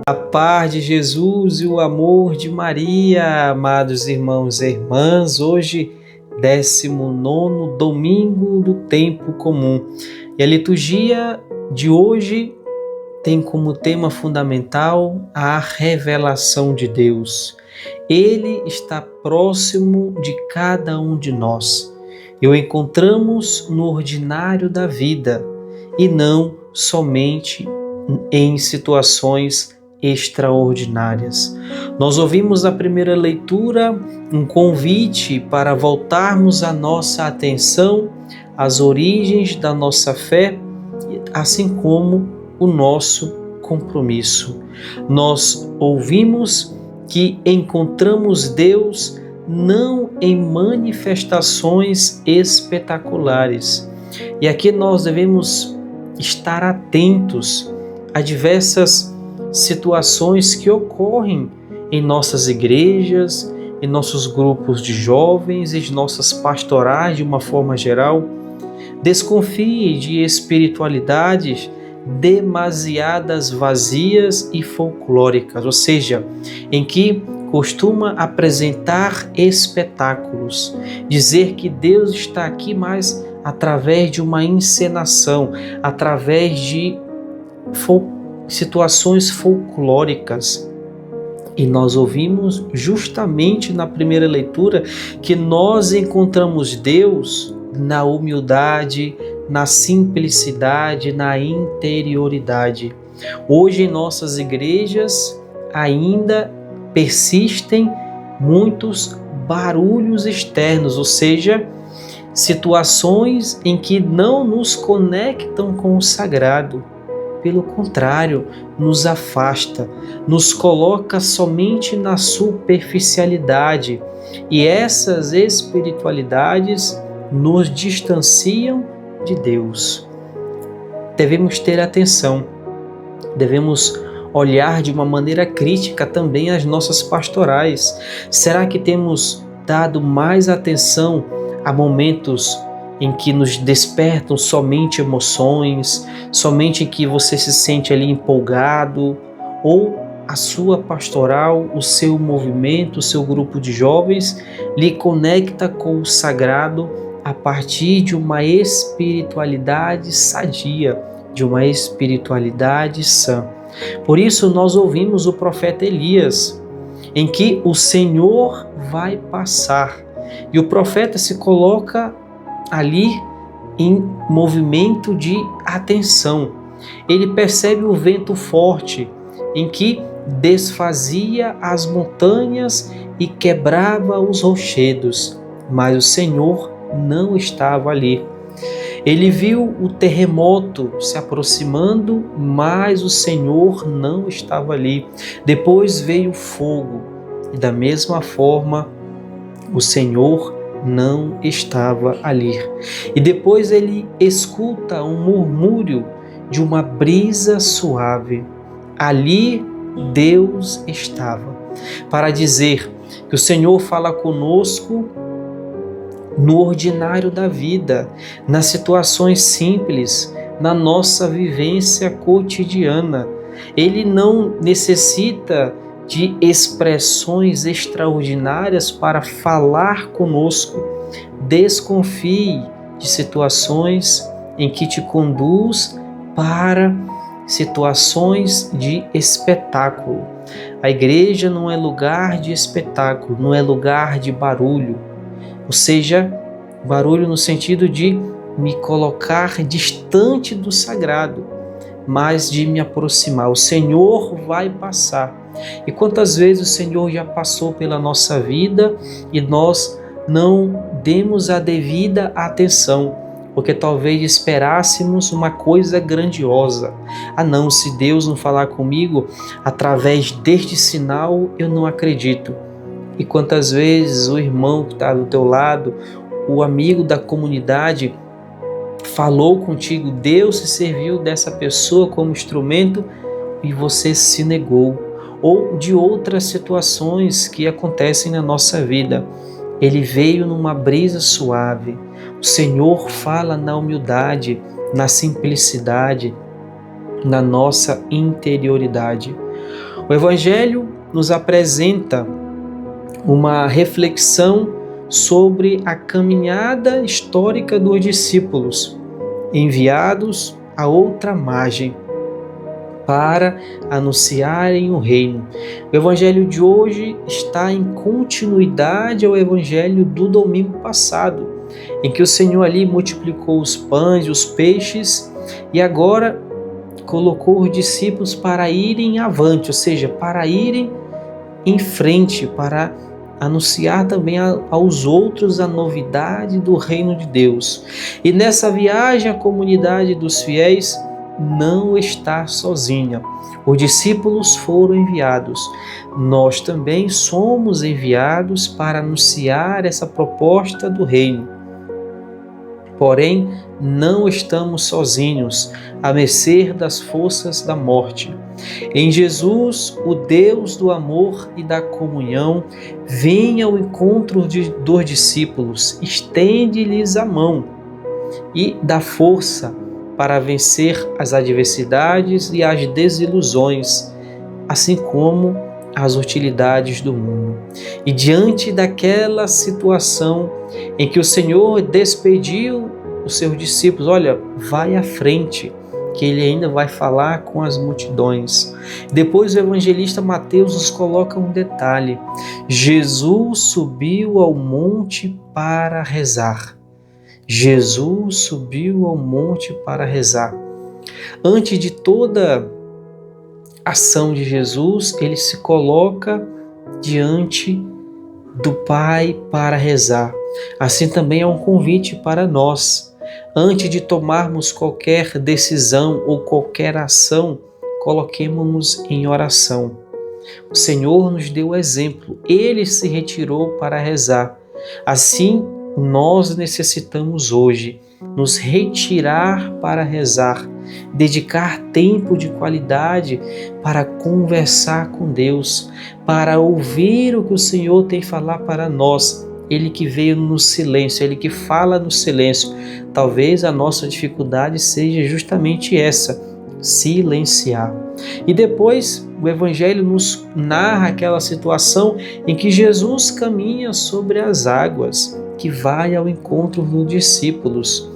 A paz de Jesus e o amor de Maria, amados irmãos e irmãs, hoje 19º domingo do tempo comum. E a liturgia de hoje tem como tema fundamental a revelação de Deus. Ele está próximo de cada um de nós e o encontramos no ordinário da vida e não somente em situações extraordinárias. Nós ouvimos na primeira leitura um convite para voltarmos a nossa atenção às origens da nossa fé, assim como o nosso compromisso. Nós ouvimos que encontramos Deus não em manifestações espetaculares. E aqui nós devemos estar atentos a diversas situações que ocorrem em nossas igrejas, em nossos grupos de jovens, em nossas pastorais de uma forma geral. Desconfie de espiritualidades demasiadas vazias e folclóricas, ou seja, em que costuma apresentar espetáculos, dizer que Deus está aqui, mas através de uma encenação, através de situações folclóricas. E nós ouvimos justamente na primeira leitura que nós encontramos Deus na humildade, na simplicidade, na interioridade. Hoje em nossas igrejas ainda persistem muitos barulhos externos, ou seja, situações em que não nos conectam com o sagrado. Pelo contrário, nos afasta, nos coloca somente na superficialidade, e essas espiritualidades nos distanciam de Deus. Devemos ter atenção, devemos olhar de uma maneira crítica também as nossas pastorais. Será que temos dado mais atenção a momentos em que nos despertam somente emoções, somente em que você se sente ali empolgado, ou a sua pastoral, o seu movimento, o seu grupo de jovens lhe conecta com o sagrado a partir de uma espiritualidade sadia, de uma espiritualidade sã. Por isso nós ouvimos o profeta Elias, em que o Senhor vai passar, e o profeta se coloca ali em movimento de atenção. Ele percebe o vento forte em que desfazia as montanhas e quebrava os rochedos, mas o Senhor não estava ali. Ele viu o terremoto se aproximando, mas o Senhor não estava ali. Depois veio o fogo e da mesma forma o Senhor não estava ali. E depois ele escuta um murmúrio de uma brisa suave. Ali Deus estava, para dizer que o Senhor fala conosco no ordinário da vida, nas situações simples, na nossa vivência cotidiana. Ele não necessita de expressões extraordinárias para falar conosco. Desconfie de situações em que te conduz para situações de espetáculo. A igreja não é lugar de espetáculo, não é lugar de barulho. Ou seja, barulho no sentido de me colocar distante do sagrado, mas de me aproximar. O Senhor vai passar. E quantas vezes o Senhor já passou pela nossa vida e nós não demos a devida atenção, porque talvez esperássemos uma coisa grandiosa. Ah não, se Deus não falar comigo através deste sinal, eu não acredito. E quantas vezes o irmão que está do teu lado, o amigo da comunidade, falou contigo, Deus se serviu dessa pessoa como instrumento e você se negou. Ou de outras situações que acontecem na nossa vida. Ele veio numa brisa suave. O Senhor fala na humildade, na simplicidade, na nossa interioridade. O Evangelho nos apresenta uma reflexão sobre a caminhada histórica dos discípulos, enviados a outra margem para anunciarem o reino. O Evangelho de hoje está em continuidade ao Evangelho do domingo passado, em que o Senhor ali multiplicou os pães e os peixes e agora colocou os discípulos para irem avante, ou seja, para irem em frente, para anunciar também aos outros a novidade do reino de Deus. E nessa viagem a comunidade dos fiéis não está sozinha. Os discípulos foram enviados. Nós também somos enviados para anunciar essa proposta do reino. Porém, não estamos sozinhos, à mercê das forças da morte. Em Jesus, o Deus do amor e da comunhão, vem ao encontro dos discípulos, estende-lhes a mão e dá força para vencer as adversidades e as desilusões, assim como as hostilidades do mundo. E diante daquela situação em que o Senhor despediu os seus discípulos, olha, vai à frente, que ele ainda vai falar com as multidões. Depois o evangelista Mateus nos coloca um detalhe: Jesus subiu ao monte para rezar. Jesus subiu ao monte para rezar. Antes de toda ação de Jesus, ele se coloca diante do Pai para rezar. Assim também é um convite para nós. Antes de tomarmos qualquer decisão ou qualquer ação, coloquemo-nos em oração. O Senhor nos deu o exemplo. Ele se retirou para rezar. Assim, nós necessitamos hoje nos retirar para rezar, dedicar tempo de qualidade para conversar com Deus, para ouvir o que o Senhor tem a falar para nós. Ele que veio no silêncio, Ele que fala no silêncio. Talvez a nossa dificuldade seja justamente essa, silenciar. E depois o Evangelho nos narra aquela situação em que Jesus caminha sobre as águas, que vai ao encontro dos discípulos,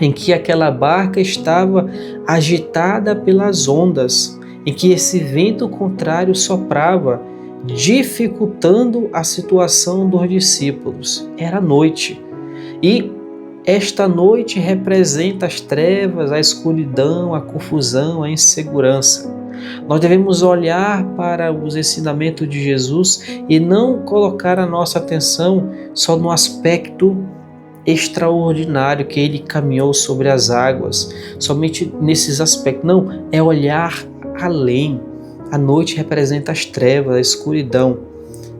em que aquela barca estava agitada pelas ondas, em que esse vento contrário soprava, dificultando a situação dos discípulos. Era noite. E esta noite representa as trevas, a escuridão, a confusão, a insegurança. Nós devemos olhar para os ensinamentos de Jesus e não colocar a nossa atenção só no aspecto extraordinário que ele caminhou sobre as águas, somente nesses aspectos. Não, é olhar além. A noite representa as trevas, a escuridão.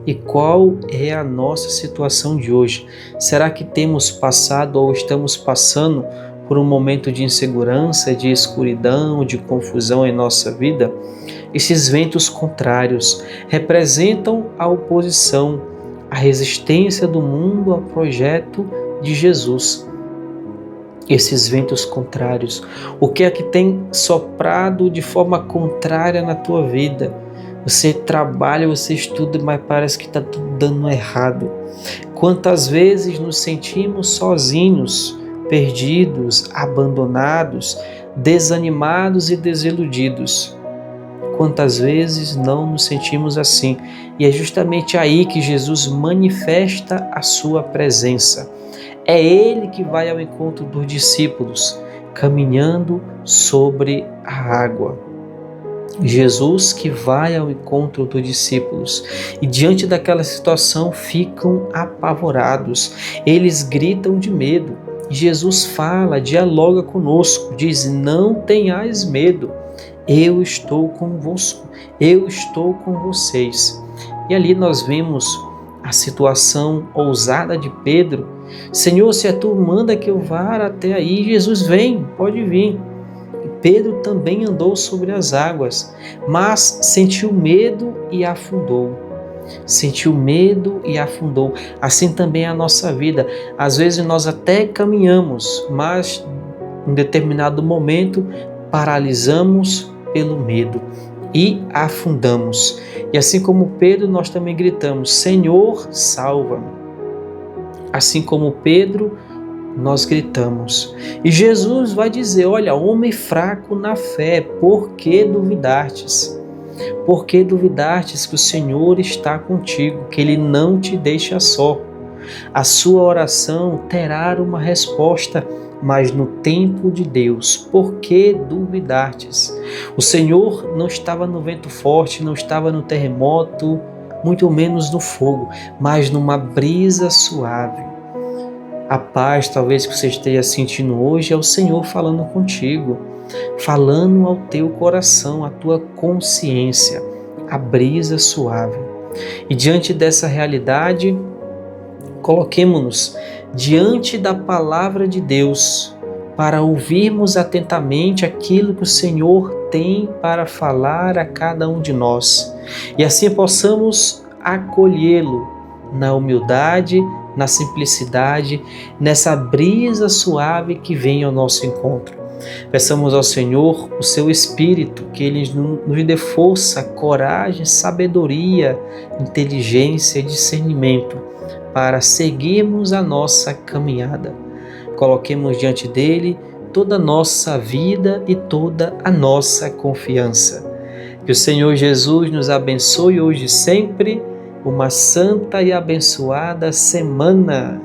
E qual é a nossa situação de hoje? Será que temos passado ou estamos passando por um momento de insegurança, de escuridão, de confusão em nossa vida? Esses ventos contrários representam a oposição, a resistência do mundo ao projeto de Jesus. Esses ventos contrários, o que é que tem soprado de forma contrária na tua vida? Você trabalha, você estuda, mas parece que está tudo dando errado. Quantas vezes nos sentimos sozinhos, perdidos, abandonados, desanimados e desiludidos? Quantas vezes não nos sentimos assim? E é justamente aí que Jesus manifesta a sua presença. É Ele que vai ao encontro dos discípulos, caminhando sobre a água. Jesus que vai ao encontro dos discípulos e diante daquela situação ficam apavorados, eles gritam de medo. Jesus fala, dialoga conosco, diz: não tenhais medo, eu estou convosco, eu estou com vocês. E ali nós vemos a situação ousada de Pedro. Senhor, se é tu, manda que eu vá até aí. Jesus, vem, pode vir. Pedro também andou sobre as águas, mas sentiu medo e afundou. Sentiu medo e afundou. Assim também é a nossa vida. Às vezes nós até caminhamos, mas em determinado momento paralisamos pelo medo. e afundamos. E assim como Pedro, nós também gritamos: Senhor, salva-me. Assim como Pedro, nós gritamos. E Jesus vai dizer: olha, homem fraco na fé, por que duvidastes? Por que duvidastes que o Senhor está contigo, que Ele não te deixa só? A sua oração terá uma resposta, mas no tempo de Deus. Por que duvidastes? O Senhor não estava no vento forte, não estava no terremoto, muito menos no fogo, mas numa brisa suave. A paz, talvez, que você esteja sentindo hoje, é o Senhor falando contigo, falando ao teu coração, à tua consciência, a brisa suave. E diante dessa realidade, coloquemo-nos diante da palavra de Deus para ouvirmos atentamente aquilo que o Senhor tem para falar a cada um de nós e assim possamos acolhê-lo na humildade, na simplicidade, nessa brisa suave que vem ao nosso encontro. Peçamos ao Senhor o seu Espírito, que Ele nos dê força, coragem, sabedoria, inteligência e discernimento para seguirmos a nossa caminhada. Coloquemos diante dele toda a nossa vida e toda a nossa confiança. Que o Senhor Jesus nos abençoe hoje e sempre. Uma santa e abençoada semana.